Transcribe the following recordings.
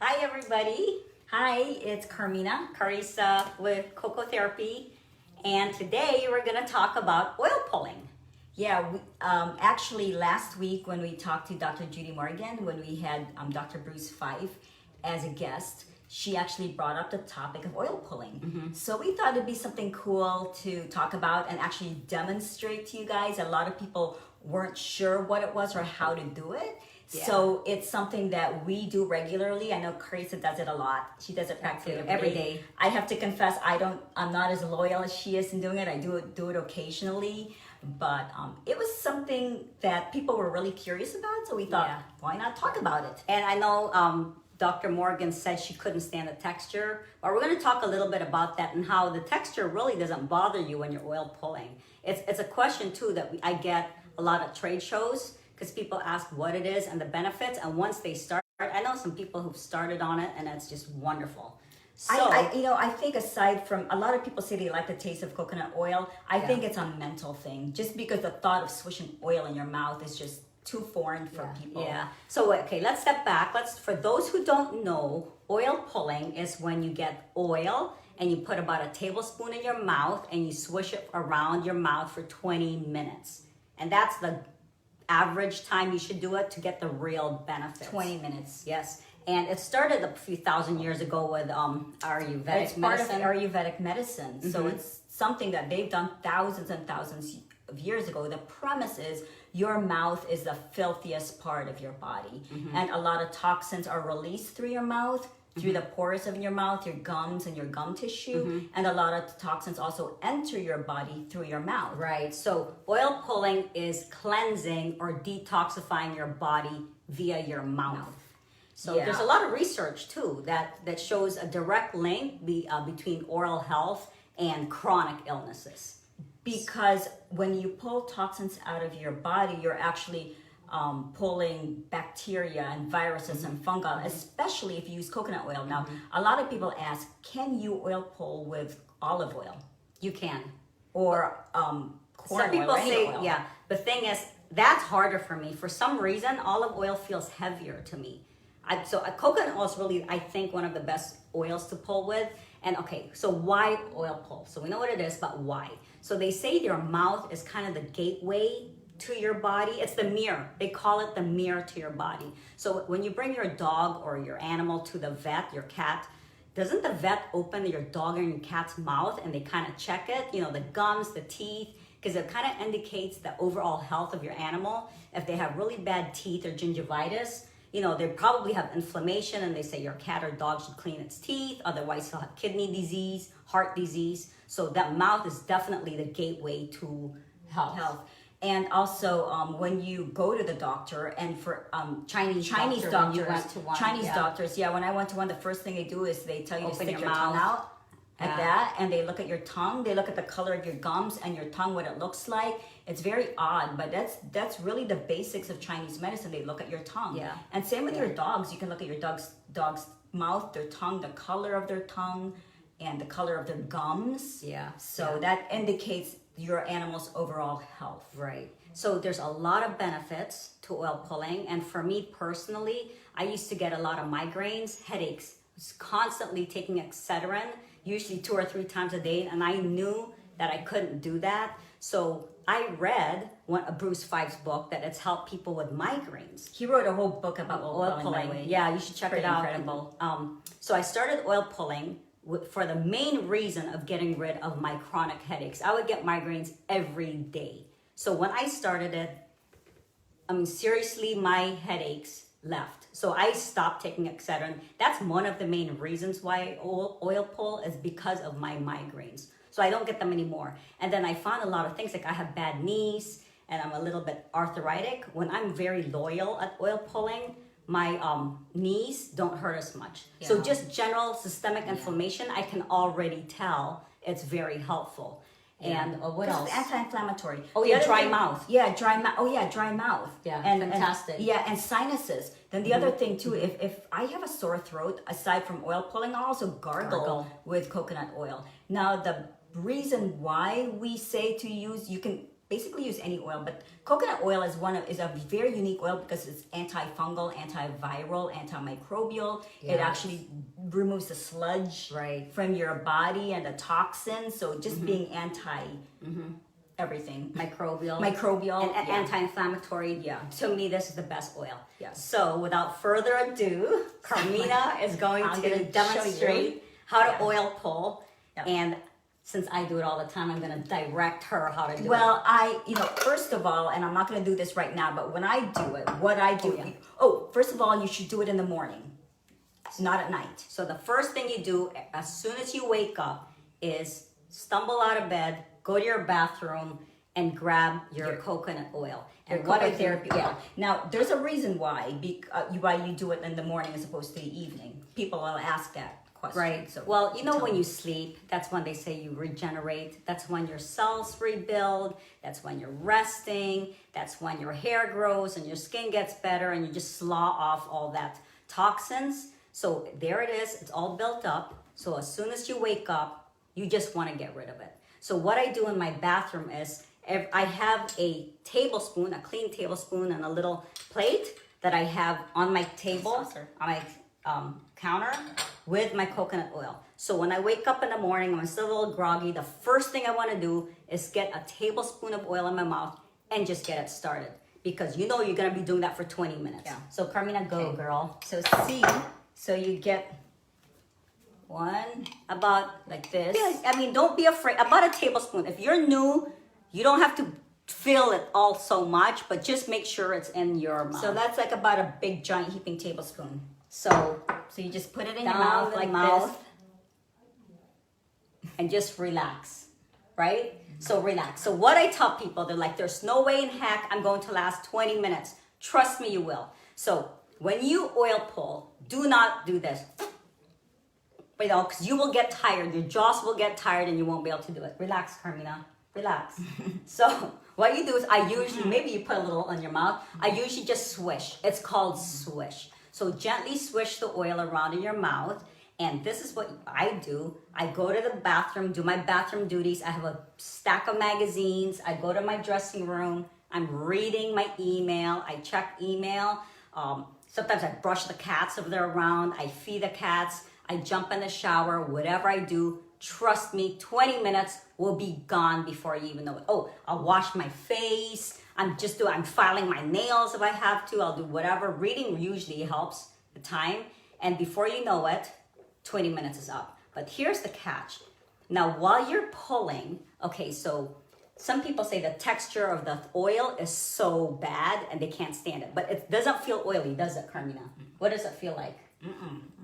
Hi everybody. Hi, it's Carissa with CocoTherapy, and today we're gonna talk about oil pulling. Yeah, actually last week when we talked to Dr. Judy Morgan, when we had Dr. Bruce Fife as a guest, she actually brought up the topic of oil pulling. So we thought it'd be something cool to talk about and actually demonstrate to you guys. A lot of people weren't sure what it was or how to do it. Yeah. So it's something that we do regularly. I know Carissa does it a lot. She does it practically every day. I have to confess, I'm not as loyal as she is in doing it. I do it occasionally, but it was something that people were really curious about. So we thought, why not talk about it? And I know Dr. Morgan said she couldn't stand the texture, but we're gonna talk a little bit about that and how the texture really doesn't bother you when you're oil pulling. It's a question too that I get a lot at trade shows, because people ask what it is and the benefits, and once they start, I know some people who've started on it and it's just wonderful. So I think aside from, a lot of people say they like the taste of coconut oil, I think it's a mental thing, just because the thought of swishing oil in your mouth is just too foreign for people. Yeah. So okay, let's step back. For those who don't know, oil pulling is when you get oil and you put about a tablespoon in your mouth and you swish it around your mouth for 20 minutes. And that's the average time you should do it to get the real benefits. 20 minutes. Yes. And it started a few thousand years ago with Ayurvedic medicine. It's part of Ayurvedic medicine. So it's something that they've done thousands and thousands of years ago. The premise is your mouth is the filthiest part of your body. And a lot of toxins are released through your mouth, through the pores of your mouth, your gums and your gum tissue. And a lot of toxins also enter your body through your mouth. Right. So oil pulling is cleansing or detoxifying your body via your mouth. So there's a lot of research too that shows a direct link between oral health and chronic illnesses. Because when you pull toxins out of your body, you're actually pulling bacteria and viruses and fungi, especially if you use coconut oil. Now, a lot of people ask, can you oil pull with olive oil? You can. Or corn Some people oil, say, oil. yeah. The thing is, that's harder for me. For some reason, olive oil feels heavier to me. Coconut oil is really, I think, one of the best oils to pull with. And okay, so why oil pull? So we know what it is, but why? So they say your mouth is kind of the gateway to your body. It's the mirror. They call it the mirror to your body. So when you bring your dog or your animal to the vet, your cat, doesn't the vet open your dog and your cat's mouth and they kind of check it? You know, the gums, the teeth, because it kind of indicates the overall health of your animal. If they have really bad teeth or gingivitis, you know, they probably have inflammation, and they say your cat or dog should clean its teeth, otherwise he'll have kidney disease, heart disease. So that mouth is definitely the gateway to health. And also, when you go to the doctor, and for Chinese doctors, when I went to one, the first thing they do is they tell you to stick your tongue out at that, and they look at your tongue, they look at the color of your gums and your tongue, what it looks like. It's very odd, but that's really the basics of Chinese medicine. They look at your tongue. Yeah. And same with your dogs. You can look at your dog's mouth, their tongue, the color of their tongue, and the color of their gums. Yeah. So that indicates your animal's overall health. Right. So there's a lot of benefits to oil pulling. And for me personally, I used to get a lot of migraines, headaches. I was constantly taking Excedrin, usually 2 or 3 times a day. And I knew that I couldn't do that. So I read Bruce Fife's book that it's helped people with migraines. He wrote a whole book about oil pulling. By the way. Yeah, you should check it out. Incredible. So I started oil pulling for the main reason of getting rid of my chronic headaches. I would get migraines every day. So when I started it, seriously, my headaches left. So I stopped taking Excedrin. That's one of the main reasons why oil pull is because of my migraines. So I don't get them anymore. And then I found a lot of things, like I have bad knees and I'm a little bit arthritic. When I'm very loyal at oil pulling, my knees don't hurt as much. Yeah. So just general systemic inflammation, I can already tell it's very helpful. Yeah. And what else? It's anti-inflammatory. Oh yeah, dry mouth. Yeah, dry mouth. Oh yeah, dry mouth. Yeah, and fantastic. And sinuses. Then the other thing too, if I have a sore throat, aside from oil pulling, I'll also gargle with coconut oil. Now the reason why we say to use, you can basically use any oil, but coconut oil is a very unique oil because it's antifungal, antiviral, antimicrobial. It actually removes the sludge from your body and the toxins. So just being anti everything, microbial, and anti-inflammatory. Yeah. To me, this is the best oil. Yeah. So without further ado, Carmina is going I'm to gonna demonstrate how to Yeah. oil pull. Yep. And since I do it all the time, I'm going to direct her how to do it. Well, first of all, and I'm not going to do this right now, but when I do it, what I do, first of all, you should do it in the morning, not at night. So the first thing you do as soon as you wake up is stumble out of bed, go to your bathroom, and grab your coconut oil. And what I do, CocoTherapy oil. Now, there's a reason why you do it in the morning as opposed to the evening. People will ask that question. Right. So, well, when you sleep, that's when they say you regenerate. That's when your cells rebuild. That's when you're resting. That's when your hair grows and your skin gets better and you just slaw off all that toxins. So there it is. It's all built up. So as soon as you wake up, you just want to get rid of it. So what I do in my bathroom is I have a tablespoon, a clean tablespoon, and a little plate that I have on my table, on my counter, with my coconut oil. So when I wake up in the morning, I'm still a little groggy. The first thing I want to do is get a tablespoon of oil in my mouth and just get it started. Because you're going to be doing that for 20 minutes. Yeah. So Carmina, go, girl. So you get one, about like this. Yeah, don't be afraid. About a tablespoon. If you're new, you don't have to feel it all so much, but just make sure it's in your mouth. So that's like about a big giant heaping tablespoon. So you just put it in your mouth like this. And just relax, right? So relax. So what I tell people, they're like, there's no way in heck I'm going to last 20 minutes. Trust me, you will. So when you oil pull, do not do this. Because you will get tired. Your jaws will get tired and you won't be able to do it. Relax, Carmina. Relax. So what you do is I usually, maybe you put a little on your mouth. I usually just swish. It's called swish. So gently swish the oil around in your mouth. And this is what I do. I go to the bathroom, do my bathroom duties. I have a stack of magazines. I go to my dressing room. I'm reading my email. I check email. Sometimes I brush the cats if they're around. I feed the cats. I jump in the shower. Whatever I do, trust me, 20 minutes will be gone before you even know it. Oh, I'll wash my face. I'm filing my nails if I have to. I'll do whatever. Reading usually helps the time. And before you know it, 20 minutes is up. But here's the catch. Now, while you're pulling, okay, so some people say the texture of the oil is so bad and they can't stand it. But it doesn't feel oily, does it, Carmina? What does it feel like?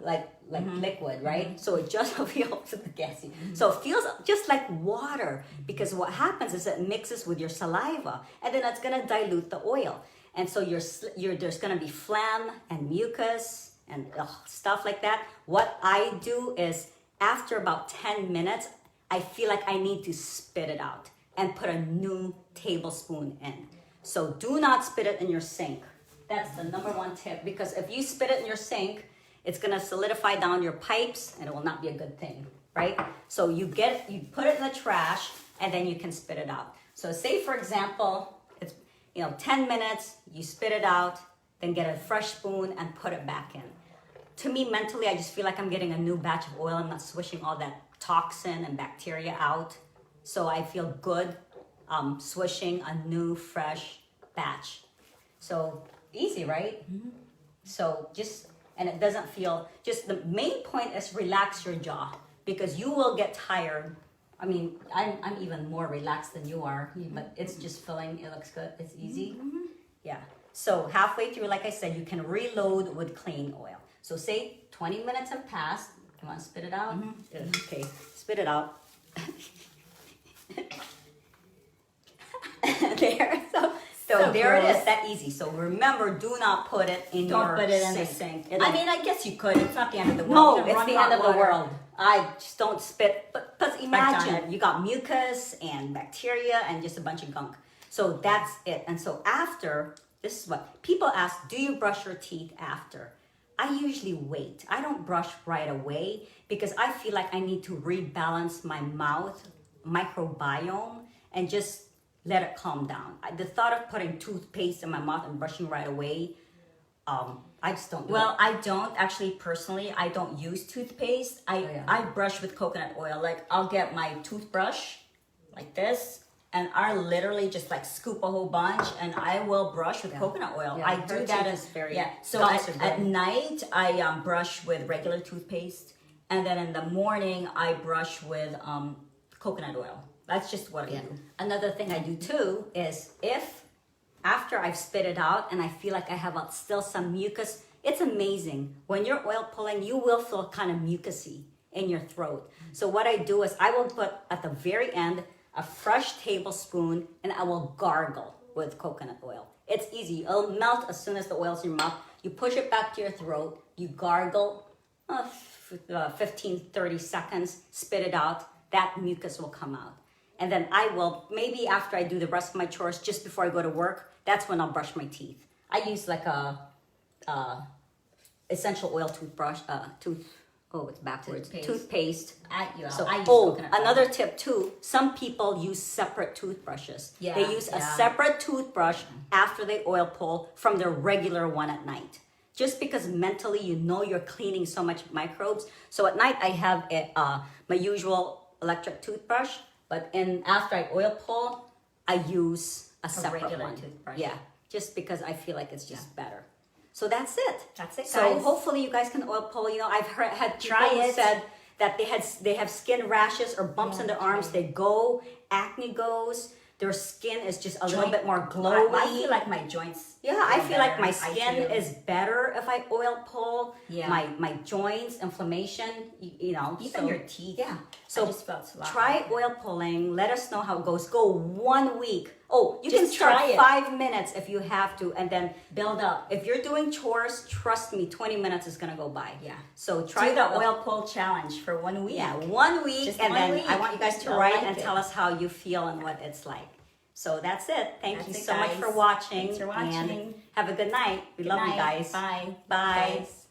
Like liquid, right? So it just feels gassy. So it feels just like water, because what happens is it mixes with your saliva and then it's gonna dilute the oil. And so there's gonna be phlegm and mucus and stuff like that. What I do is after about 10 minutes, I feel like I need to spit it out and put a new tablespoon in. So do not spit it in your sink. That's the number one tip, because if you spit it in your sink, it's gonna solidify down your pipes and it will not be a good thing, right? So you put it in the trash and then you can spit it out. So say for example, it's 10 minutes, you spit it out, then get a fresh spoon and put it back in. To me, mentally, I just feel like I'm getting a new batch of oil. I'm not swishing all that toxin and bacteria out. So I feel good swishing a new, fresh batch. So easy, right? So and it doesn't feel, just the main point is relax your jaw, because you will get tired. I mean, I'm even more relaxed than you are, but it's just filling, it looks good, it's easy. Yeah, so halfway through, like I said, you can reload with clean oil. So say 20 minutes have passed, you want to spit it out? Okay, spit it out. There, so there it is, that easy. So remember, do not put it in your sink. Don't put it in the sink. I mean, I guess you could. It's not the end of the world. No, it's the end of the world. I just don't spit. But imagine you got mucus and bacteria and just a bunch of gunk. So that's it. And so after, this is what people ask, do you brush your teeth after? I usually wait. I don't brush right away because I feel like I need to rebalance my mouth microbiome and just let it calm down. The thought of putting toothpaste in my mouth and brushing right away, I just don't do Well, it. I don't actually personally. I don't use toothpaste. I brush with coconut oil. Like I'll get my toothbrush, like this, and I literally just like scoop a whole bunch, and I will brush with coconut oil. Yeah, I her do that teeth as is very So gums are at good. night I brush with regular toothpaste, and then in the morning I brush with coconut oil. That's just what I do. Another thing I do too is if after I've spit it out and I feel like I have still some mucus, it's amazing. When you're oil pulling, you will feel kind of mucusy in your throat. So what I do is I will put at the very end a fresh tablespoon and I will gargle with coconut oil. It's easy. It'll melt as soon as the oil's in your mouth. You push it back to your throat, you gargle 15, 30 seconds, spit it out. That mucus will come out. And then I will, maybe after I do the rest of my chores, just before I go to work, that's when I'll brush my teeth. I use like a essential oil toothbrush, it's backwards. Toothpaste. So I use Oh, coconut oil. another tip too. Some people use separate toothbrushes. Yeah, They use a separate toothbrush after they oil pull from their regular one at night. Just because mentally you know you're cleaning so much microbes. So at night I have my usual electric toothbrush, but after I oil pull, I use a separate regular one. toothbrush. Yeah, just because I feel like it's just better. So that's it. That's it, So guys. hopefully you guys can oil pull. You know, I've had people Try who it. said that they have skin rashes or bumps in their arms. They go, acne goes. Their skin is just a little bit more glowy. I feel like my joints. Yeah, I feel like my better. skin is better if I oil pull. Yeah. My joints, inflammation, you know. Even your teeth. Yeah. So So just felt a lot try better. oil pulling. Let us know how it goes. Go 1 week. Oh, you can Just start try it. 5 minutes if you have to, and then Build up. if you're doing chores, trust me, 20 minutes is gonna go by. Yeah. So try Try the oil pull challenge for 1 week. Yeah, 1 week, Just and 1 then week. I want you guys to You'll write like and it. tell us how you feel and what it's like. So that's it. Thank That's you it, so much guys. for watching. Thanks for watching. And have a good night. We Good love you night. guys. Bye. Bye. Guys.